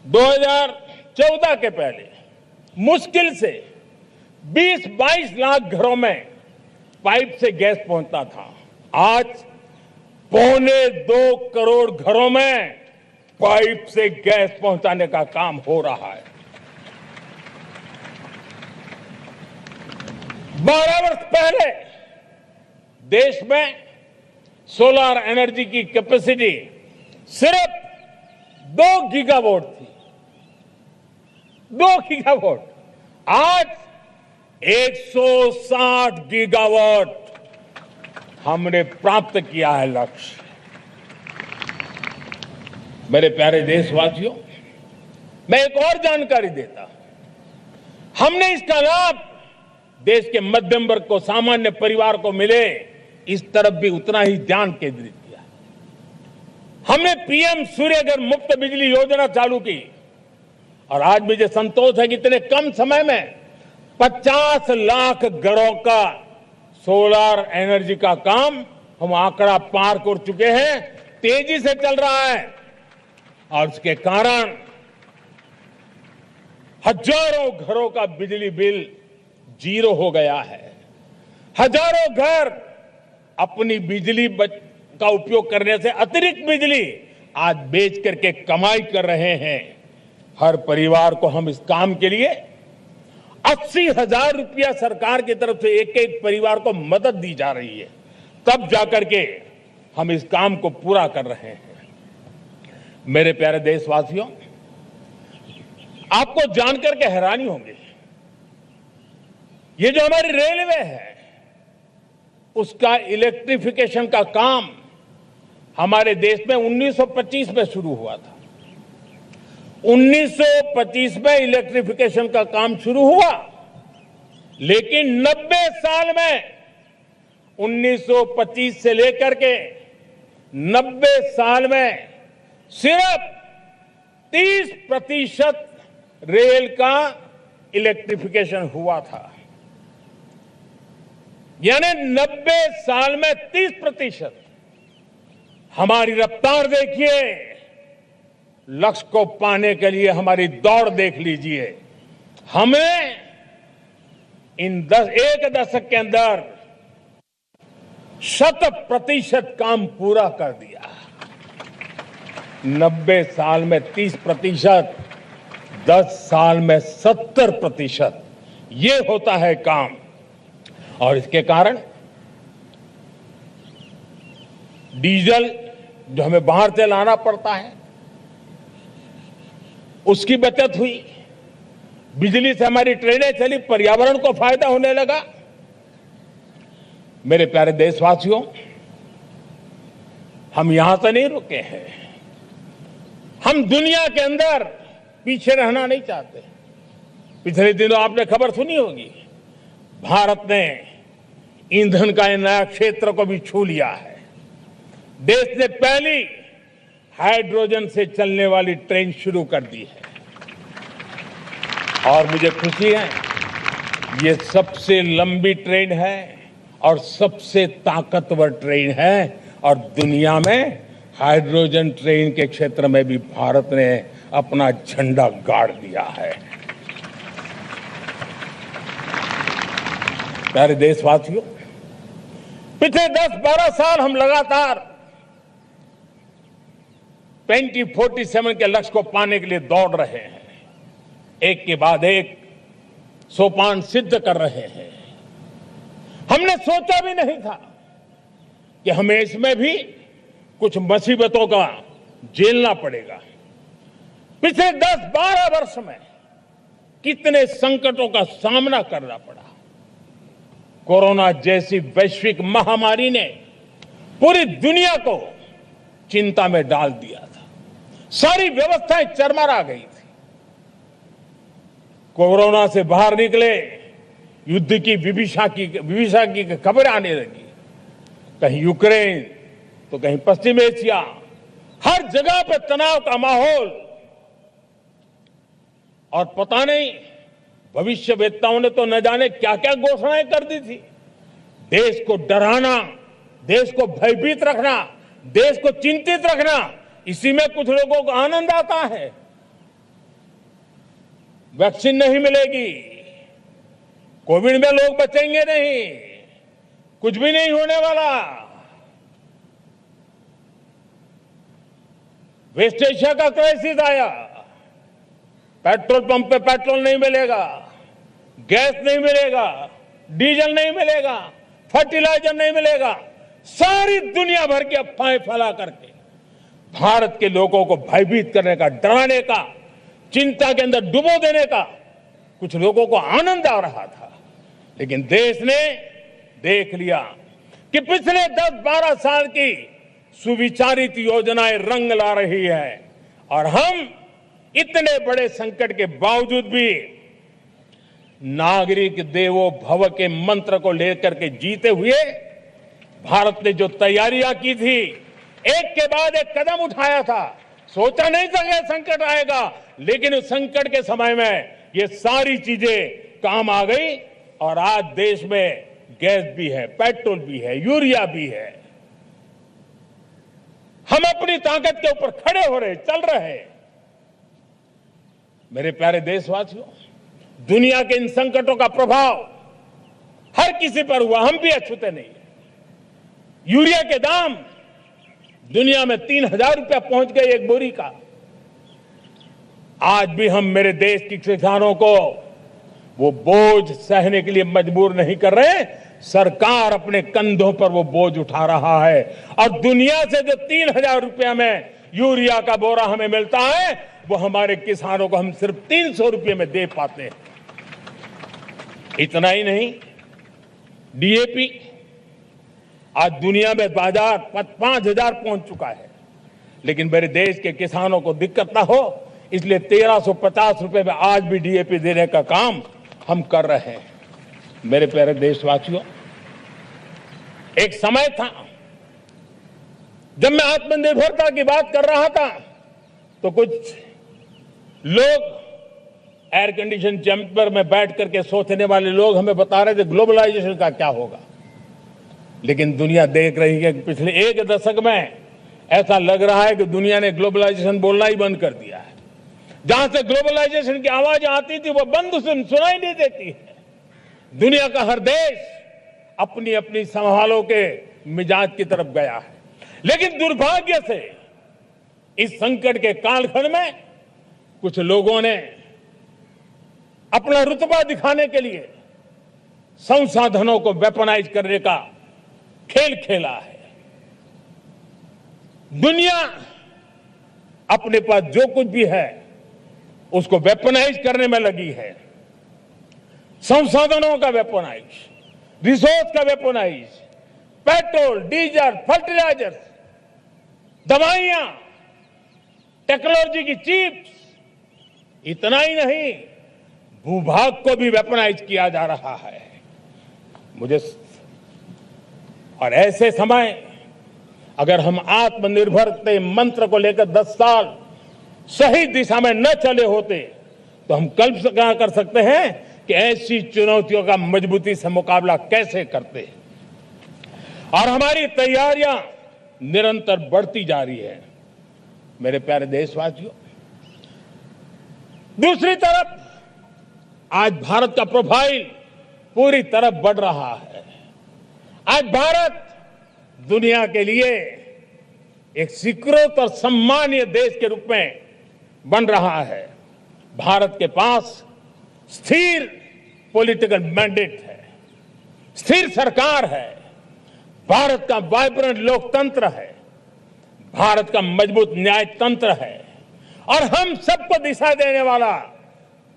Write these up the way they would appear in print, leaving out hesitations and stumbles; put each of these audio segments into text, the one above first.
2014 के पहले मुश्किल से 20-22 लाख घरों में पाइप से गैस पहुंचता था। आज 1.25 करोड़ घरों में पाइप से गैस पहुंचाने का काम हो रहा है। 12 वर्ष पहले देश में सोलर एनर्जी की कैपेसिटी सिर्फ 2 गीगावाट थी। 2 गीगावाट, आज 160 गीगावाट हमने प्राप्त किया है लक्ष्य। मेरे प्यारे देशवासियों, मैं एक और जानकारी देता हूं। हमने इसका लाभ देश के मध्यम वर्ग को, सामान्य परिवार को मिले, इस तरफ भी उतना ही ध्यान केंद्रित किया। हमने पीएम सूर्यघर मुफ्त बिजली योजना चालू की और आज मुझे संतोष है कि इतने कम समय में 50 लाख घरों का सोलर एनर्जी का काम हम आंकड़ा पार कर चुके हैं। तेजी से चल रहा है और इसके कारण हजारों घरों का बिजली बिल 0 हो गया है। हजारों घर अपनी बिजली का उपयोग करने से अतिरिक्त बिजली आज बेच करके कमाई कर रहे हैं। हर परिवार को हम इस काम के लिए 80,000 रुपया सरकार की तरफ से एक एक परिवार को मदद दी जा रही है। तब जाकर के हम इस काम को पूरा कर रहे हैं। मेरे प्यारे देशवासियों, आपको जानकर के हैरानी होगी, ये जो हमारी रेलवे है उसका इलेक्ट्रिफिकेशन का काम हमारे देश में 1925 में शुरू हुआ था। 1925 में इलेक्ट्रिफिकेशन का काम शुरू हुआ, लेकिन 90 साल में 1925 से लेकर के 90 साल में सिर्फ 30% रेल का इलेक्ट्रिफिकेशन हुआ था। यानी 90 साल में 30%। हमारी रफ्तार देखिए, लक्ष्य को पाने के लिए हमारी दौड़ देख लीजिए। हमें इन एक दशक के अंदर 100% काम पूरा कर दिया। 90 साल में 30%, 10 साल में 70%, ये होता है काम। और इसके कारण डीजल जो हमें बाहर से लाना पड़ता है उसकी बचत हुई। बिजली से हमारी ट्रेनें चली, पर्यावरण को फायदा होने लगा। मेरे प्यारे देशवासियों, हम यहां से नहीं रुके हैं। हम दुनिया के अंदर पीछे रहना नहीं चाहते। पिछले दिनों आपने खबर सुनी होगी, भारत ने ईंधन का नया क्षेत्र को भी छू लिया है। देश ने पहली हाइड्रोजन से चलने वाली ट्रेन शुरू कर दी है और मुझे खुशी है, ये सबसे लंबी ट्रेन है और सबसे ताकतवर ट्रेन है और दुनिया में हाइड्रोजन ट्रेन के क्षेत्र में भी भारत ने अपना झंडा गाड़ दिया है। प्यारे देशवासियों, पिछले 10-12 साल हम लगातार 2047 के लक्ष्य को पाने के लिए दौड़ रहे हैं। एक के बाद एक सोपान सिद्ध कर रहे हैं। हमने सोचा भी नहीं था कि हमें इसमें भी कुछ मुसीबतों का झेलना पड़ेगा। पिछले 10-12 वर्ष में कितने संकटों का सामना करना पड़ा। कोरोना जैसी वैश्विक महामारी ने पूरी दुनिया को चिंता में डाल दिया था। सारी व्यवस्थाएं चरमरा गई थी। कोरोना से बाहर निकले, युद्ध की विभीषा की खबरें आने लगी। कहीं यूक्रेन तो कहीं पश्चिम एशिया, हर जगह पे तनाव का माहौल। और पता नहीं भविष्यवेत्ताओं ने तो न जाने क्या क्या घोषणाएं कर दी थी। देश को डराना, देश को भयभीत रखना, देश को चिंतित रखना, इसी में कुछ लोगों को आनंद आता है। वैक्सीन नहीं मिलेगी, कोविड में लोग बचेंगे नहीं, कुछ भी नहीं होने वाला। वेस्ट एशिया का क्राइसिस आया, पेट्रोल पंप पे पेट्रोल नहीं मिलेगा, गैस नहीं मिलेगा, डीजल नहीं मिलेगा, फर्टिलाइजर नहीं मिलेगा। सारी दुनिया भर की अफवाहें फैला करके भारत के लोगों को भयभीत करने का, डराने का, चिंता के अंदर डुबो देने का कुछ लोगों को आनंद आ रहा था। लेकिन देश ने देख लिया कि पिछले 10-12 साल की सुविचारित योजनाएं रंग ला रही है और हम इतने बड़े संकट के बावजूद भी नागरिक देवो भव के मंत्र को लेकर के जीते हुए भारत ने जो तैयारियां की थी, एक के बाद एक कदम उठाया था। सोचा नहीं था कि संकट आएगा, लेकिन उस संकट के समय में ये सारी चीजें काम आ गई और आज देश में गैस भी है, पेट्रोल भी है, यूरिया भी है। हम अपनी ताकत के ऊपर खड़े हो रहे, चल रहे। मेरे प्यारे देशवासियों, दुनिया के इन संकटों का प्रभाव हर किसी पर हुआ, हम भी अछूते नहीं। यूरिया के दाम दुनिया में 3,000 रुपया पहुंच गए एक बोरी का। आज भी हम मेरे देश के किसानों को वो बोझ सहने के लिए मजबूर नहीं कर रहे। सरकार अपने कंधों पर वो बोझ उठा रहा है और दुनिया से जो 3,000 रुपया में यूरिया का बोरा हमें मिलता है, वो हमारे किसानों को हम सिर्फ 300 रुपये में दे पाते हैं। इतना ही नहीं, डीएपी आज दुनिया में बाजार 5,000 पहुंच चुका है, लेकिन मेरे देश के किसानों को दिक्कत ना हो इसलिए 1,350 रुपए में आज भी डीएपी देने का काम हम कर रहे हैं। मेरे प्यारे देशवासियों, एक समय था जब मैं आत्मनिर्भरता की बात कर रहा था तो कुछ लोग एयर कंडीशन चैम्बर में बैठ करके सोचने वाले लोग हमें बता रहे थे ग्लोबलाइजेशन का क्या होगा। लेकिन दुनिया देख रही है कि पिछले एक दशक में ऐसा लग रहा है कि दुनिया ने ग्लोबलाइजेशन बोलना ही बंद कर दिया है। जहां से ग्लोबलाइजेशन की आवाज आती थी वो बंद सुनाई नहीं देती है। दुनिया का हर देश अपनी अपनी संभालों के मिजाज की तरफ गया है। लेकिन दुर्भाग्य से इस संकट के कालखंड में कुछ लोगों ने अपना रुतबा दिखाने के लिए संसाधनों को वेपनाइज करने का खेल खेला है। दुनिया अपने पास जो कुछ भी है उसको वेपनाइज करने में लगी है। संसाधनों का वेपनाइज, रिसोर्स का वेपनाइज, पेट्रोल, डीजल, फर्टिलाइजर्स, दवाइयां, टेक्नोलॉजी की चिप्स, इतना ही नहीं भूभाग को भी वेपनाइज किया जा रहा है। और ऐसे समय अगर हम आत्मनिर्भर के मंत्र को लेकर 10 साल सही दिशा में न चले होते तो हम कल्पना कर सकते हैं कि ऐसी चुनौतियों का मजबूती से मुकाबला कैसे करते। और हमारी तैयारियां निरंतर बढ़ती जा रही है। मेरे प्यारे देशवासियों, दूसरी तरफ आज भारत का प्रोफाइल पूरी तरफ बढ़ रहा है। आज भारत दुनिया के लिए एक स्वीकृत और सम्मानीय देश के रूप में बन रहा है। भारत के पास स्थिर पॉलिटिकल मैंडेट है, स्थिर सरकार है, भारत का वाइब्रेंट लोकतंत्र है, भारत का मजबूत न्याय तंत्र है और हम सबको दिशा देने वाला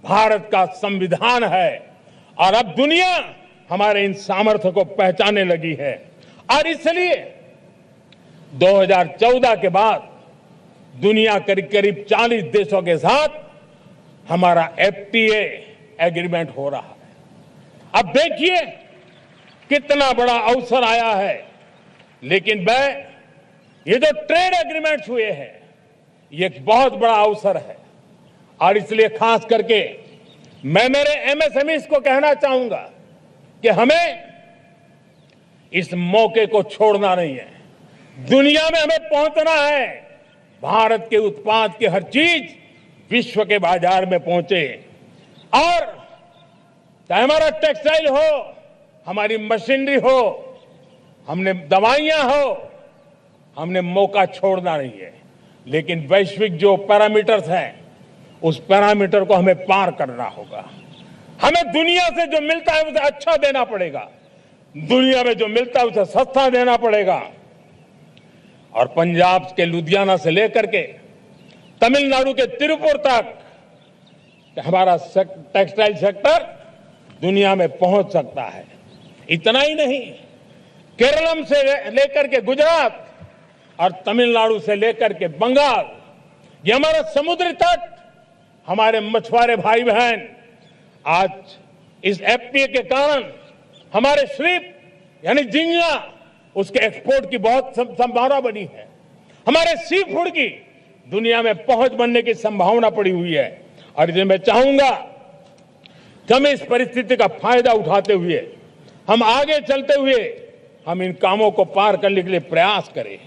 भारत का संविधान है। और अब दुनिया हमारे इन सामर्थ्य को पहचानने लगी है और इसलिए 2014 के बाद दुनिया करीब करीब 40 देशों के साथ हमारा एफटीए एग्रीमेंट हो रहा है। अब देखिए कितना बड़ा अवसर आया है। लेकिन ये जो ट्रेड एग्रीमेंट्स हुए हैं ये एक बहुत बड़ा अवसर है और इसलिए खास करके मैं मेरे एमएसएमईज को कहना चाहूंगा कि हमें इस मौके को छोड़ना नहीं है। दुनिया में हमें पहुंचना है। भारत के उत्पाद की हर चीज विश्व के बाजार में पहुंचे। और चाहे हमारा टेक्सटाइल हो, हमारी मशीनरी हो, हमने दवाइयां हो, हमने मौका छोड़ना नहीं है। लेकिन वैश्विक जो पैरामीटर्स हैं, उस पैरामीटर को हमें पार करना होगा। हमें दुनिया से जो मिलता है उसे अच्छा देना पड़ेगा, दुनिया में जो मिलता है उसे सस्ता देना पड़ेगा। और पंजाब के लुधियाना से लेकर के तमिलनाडु के तिरुपुर तक हमारा टेक्सटाइल सेक्टर दुनिया में पहुंच सकता है। इतना ही नहीं, केरलम से लेकर के गुजरात और तमिलनाडु से लेकर के बंगाल, ये हमारा समुद्री तट, हमारे मछुआरे भाई बहन आज इस एफटीए के कारण हमारे श्रिप यानी झींगा, उसके एक्सपोर्ट की बहुत संभावना बनी है। हमारे सी फूड की दुनिया में पहुंच बनने की संभावना पड़ी हुई है। और इसलिए मैं चाहूंगा कि हम इस परिस्थिति का फायदा उठाते हुए, हम आगे चलते हुए, हम इन कामों को पार करने के लिए प्रयास करें।